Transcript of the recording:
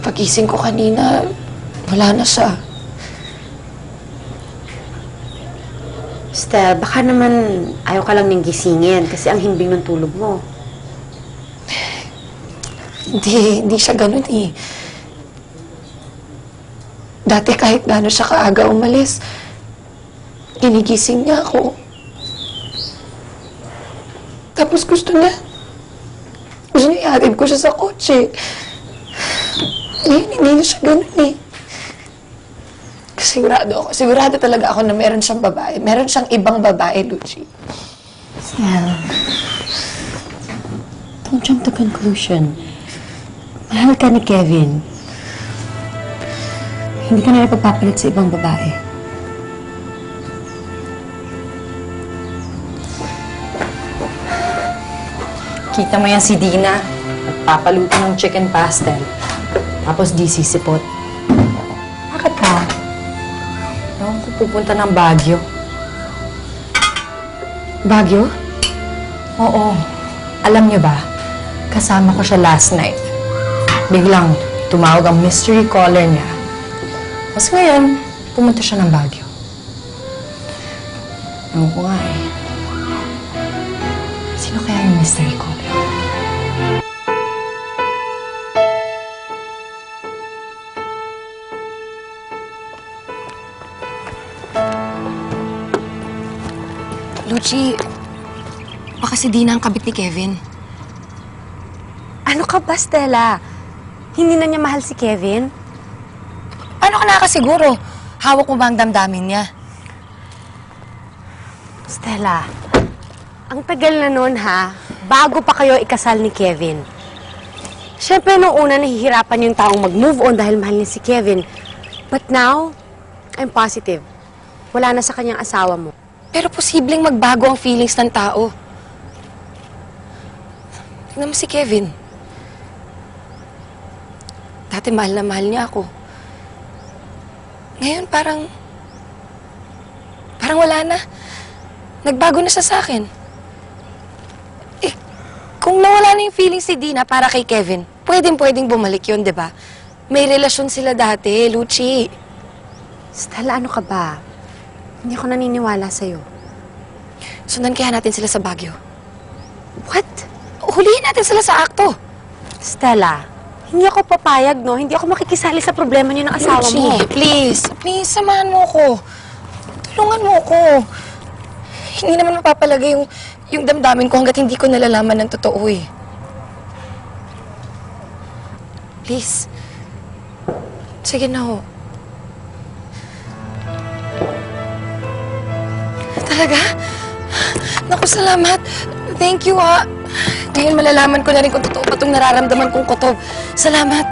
Pagising ko kanina, wala na siya. Basta, baka naman ayaw ka lang nang gisingin kasi ang himbing ng tulog mo. Hindi siya ganun eh. Dati kahit gaano siya kaaga umalis, ginigising niya ako. Tapos gusto niya ihatid ko siya sa kotse. Hindi na siya ganun eh. Sigurado talaga ako na meron siyang babae. Meron siyang ibang babae, Lucy. Sel, don't jump to conclusion. Mahal ka ni Kevin. Hindi ka na napapapalit sa ibang babae. Kita mo yan si Dina, nagpapaluto ng chicken pastel. Tapos di sisipot. Bakit ka? Ewan ko pupunta ng Baguio. Baguio? Oo. Alam niyo ba, kasama ko siya last night. Biglang tumawag ang mystery caller niya. Tapos ngayon, pumunta siya ng Baguio. Ewan ko nga eh. Sino kaya yung mystery caller? Lucy, baka si Dina ang kabit ni Kevin. Ano ka ba, Stella? Hindi na niya mahal si Kevin? Paano ka nakasiguro? Hawak mo ba ang damdamin niya? Stella, ang tagal na nun, ha? Bago pa kayo ikasal ni Kevin. Siyempre, nung una, nahihirapan yung taong mag-move on dahil mahal niya si Kevin. But now, I'm positive. Wala na sa kanyang asawa mo. Pero posibleng magbago ang feelings ng tao. Tignan mo si Kevin. Dati mahal na mahal niya ako. Ngayon parang wala na. Nagbago na siya sa akin. Eh, kung nawala na yung feelings si Dina para kay Kevin, pwedeng bumalik yun, di ba? May relasyon sila dati, Lucy. Stella, ano ka ba? Hindi ako naniniwala sa'yo. Sundan kaya natin sila sa Baguio. What? Hulihin natin sila sa akto. Stella, hindi ako papayag, no? Hindi ako makikisali sa problema niyo ng asawa Lucy, mo. please, samahan mo ko. Tulungan mo ko. Hindi naman mapapalagay yung damdamin ko hanggat hindi ko nalalaman ng totoo eh. Please. Sige na ho. Talaga? Naku, salamat. Thank you, ha. Ngayon malalaman ko na rin kung totoo pa itong nararamdaman kong kutob. Salamat.